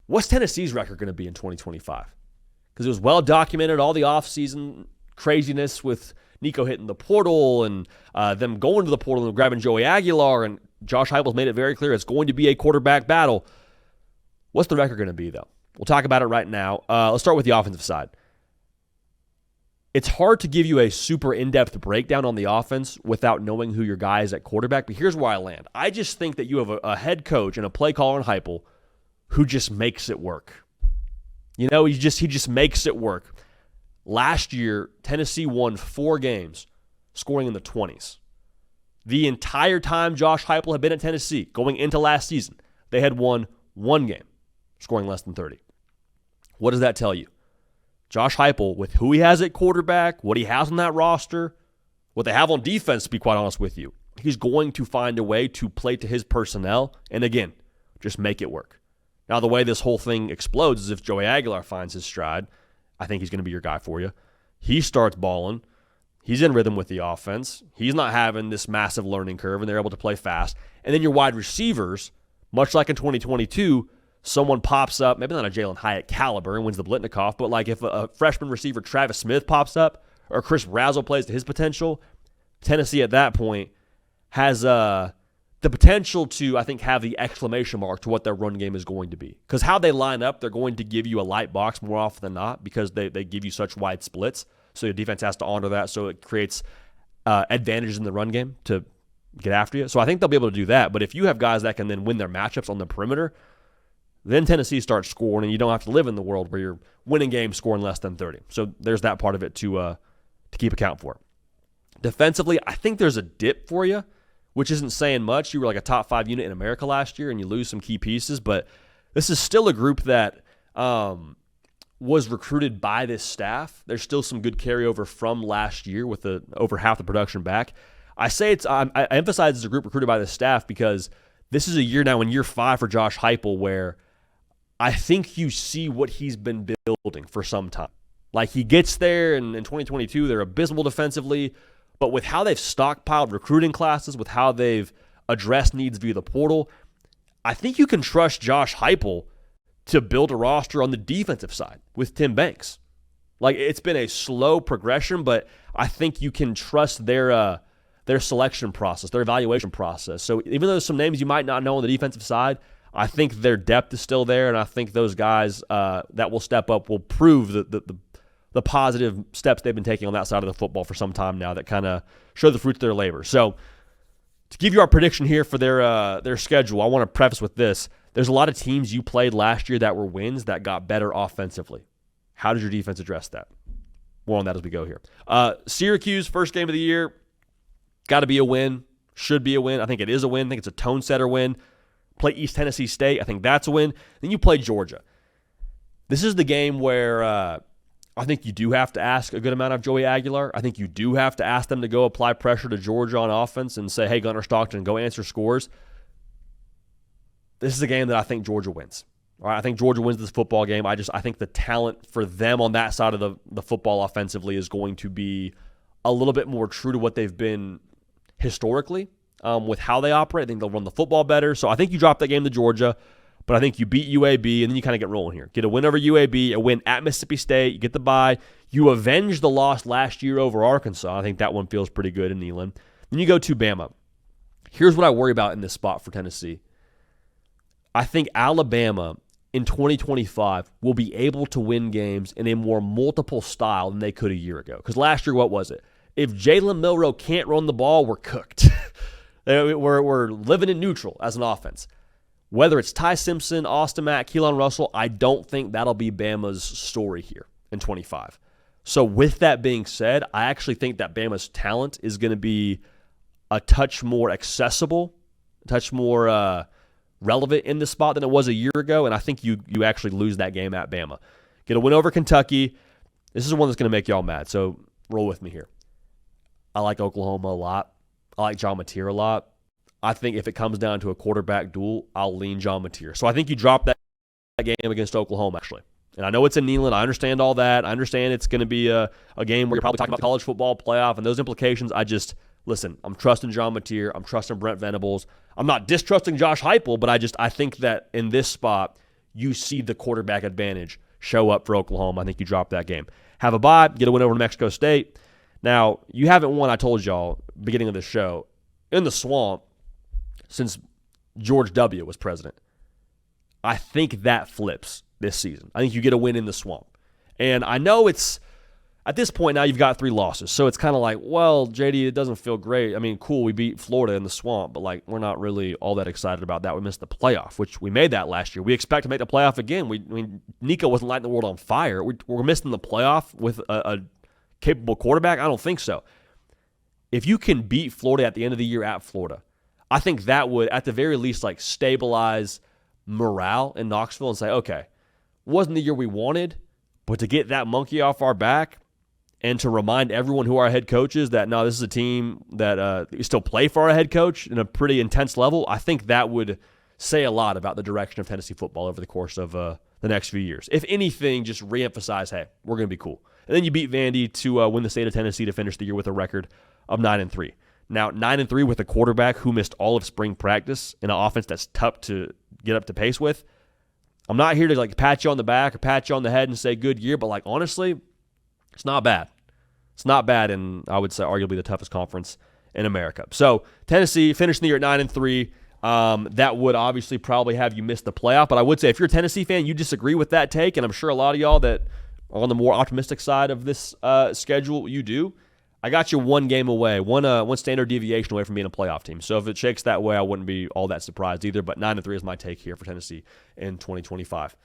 What's Tennessee's record going to be in 2025? Because it was well documented, all the offseason craziness with Nico hitting the portal and them going to the portal and grabbing Joey Aguilar, and Josh Heupel's made it very clear it's going to be a quarterback battle. What's the record going to be, though? We'll talk about it right now. Let's start with the offensive side. It's hard to give you a super in-depth breakdown on the offense without knowing who your guy is at quarterback, but here's where I land. I just think that you have a head coach and a play caller in Heupel who just makes it work. He just makes it work. Last year, Tennessee won 4 games, scoring in the 20s. The entire time Josh Heupel had been at Tennessee, going into last season, they had won 1 game, scoring less than 30. What does that tell you? Josh Heupel, with who he has at quarterback, what he has on that roster, what they have on defense, to be quite honest with you, he's going to find a way to play to his personnel and, again, just make it work. Now, the way this whole thing explodes is if Joey Aguilar finds his stride. I think he's going to be your guy for you. He starts balling. He's in rhythm with the offense. He's not having this massive learning curve, and they're able to play fast. And then your wide receivers, much like in 2022, someone pops up, maybe not a Jalen Hyatt caliber and wins the Blitnikoff, but like if a freshman receiver, Travis Smith, pops up or Chris Razzle plays to his potential, Tennessee at that point has the potential to, I think, have the exclamation mark to what their run game is going to be. Because how they line up, they're going to give you a light box more often than not because they give you such wide splits. So your defense has to honor that, so it creates advantages in the run game to get after you. So I think they'll be able to do that. But if you have guys that can then win their matchups on the perimeter, then Tennessee starts scoring, and you don't have to live in the world where you're winning games scoring less than 30. So there's that part of it to keep account for. Defensively, I think there's a dip for you, which isn't saying much. You were like a top 5 unit in America last year, and you lose some key pieces, but this is still a group that was recruited by this staff. There's still some good carryover from last year with over half the production back. I emphasize it's a group recruited by the staff because this is a year now in year 5 for Josh Heupel where I think you see what he's been building for some time. Like he gets there, and in 2022 they're abysmal defensively, but with how they've stockpiled recruiting classes, with how they've addressed needs via the portal, I think you can trust Josh Heupel to build a roster on the defensive side with Tim Banks. Like it's been a slow progression, but I think you can trust their selection process, their evaluation process. So even though there's some names you might not know on the defensive side, I think their depth is still there, and I think those guys that will step up will prove the positive steps they've been taking on that side of the football for some time now that kind of show the fruits of their labor. So to give you our prediction here for their schedule, I want to preface with this. There's a lot of teams you played last year that were wins that got better offensively. How does your defense address that? More on that as we go here. Syracuse, first game of the year, got to be a win, should be a win. I think it is a win. I think it's a tone-setter win. Play East Tennessee State. I think that's a win. Then you play Georgia. This is the game where I think you do have to ask a good amount of Joey Aguilar. I think you do have to ask them to go apply pressure to Georgia on offense and say, hey, Gunnar Stockton, go answer scores. This is a game that I think Georgia wins. All right, I think Georgia wins this football game. I think the talent for them on that side of the football offensively is going to be a little bit more true to what they've been historically with how they operate. I think they'll run the football better. So I think you drop that game to Georgia, but I think you beat UAB, and then you kind of get rolling here. Get a win over UAB, a win at Mississippi State, you get the bye. You avenge the loss last year over Arkansas. I think that one feels pretty good in Neyland. Then you go to Bama. Here's what I worry about in this spot for Tennessee. I think Alabama in 2025 will be able to win games in a more multiple style than they could a year ago. Because last year, what was it? If Jalen Milroe can't run the ball, we're cooked. We're living in neutral as an offense. Whether it's Ty Simpson, Austin Mack, Keelan Russell, I don't think that'll be Bama's story here in 25. So with that being said, I actually think that Bama's talent is going to be a touch more accessible, a touch more relevant in this spot than it was a year ago, and I think you actually lose that game at Bama. Get a win over Kentucky. This is one that's going to make y'all mad, so roll with me here. I like Oklahoma a lot. I like John Mateer a lot. I think if it comes down to a quarterback duel, I'll lean John Mateer. So I think you drop that game against Oklahoma, actually. And I know it's in Neyland. I understand all that. I understand it's going to be a game where you're probably talking about college football playoff and those implications. Listen, I'm trusting John Mateer. I'm trusting Brent Venables. I'm not distrusting Josh Heupel, but I think that in this spot, you see the quarterback advantage show up for Oklahoma. I think you drop that game. Have a bye, get a win over New Mexico State. Now, you haven't won, I told y'all, beginning of the show, in the Swamp since George W. was president. I think that flips this season. I think you get a win in the Swamp. And I know it's, at this point now you've got 3 losses. So it's kind of like, well, JD, it doesn't feel great. I mean, cool, we beat Florida in the Swamp, but like we're not really all that excited about that. We missed the playoff, which we made that last year. We expect to make the playoff again. Nico wasn't lighting the world on fire. We're missing the playoff with a capable quarterback? I don't think so. If you can beat Florida at the end of the year at Florida, I think that would, at the very least, like stabilize morale in Knoxville and say, okay, wasn't the year we wanted, but to get that monkey off our back and to remind everyone who our head coach is that, no, this is a team that we still play for our head coach in a pretty intense level, I think that would say a lot about the direction of Tennessee football over the course of the next few years. If anything, just reemphasize, hey, we're going to be cool. And then you beat Vandy to win the state of Tennessee to finish the year with a record of 9-3. Now, 9-3 with a quarterback who missed all of spring practice in an offense that's tough to get up to pace with. I'm not here to like pat you on the back or pat you on the head and say good year, but like honestly, it's not bad. It's not bad, and I would say arguably the toughest conference in America. So Tennessee finishing the year at 9-3. That would obviously probably have you miss the playoff, but I would say if you're a Tennessee fan, you disagree with that take, and I'm sure a lot of y'all that are on the more optimistic side of this schedule, you do. I got you one game away, one standard deviation away from being a playoff team. So if it shakes that way, I wouldn't be all that surprised either. But 9-3 is my take here for Tennessee in 2025.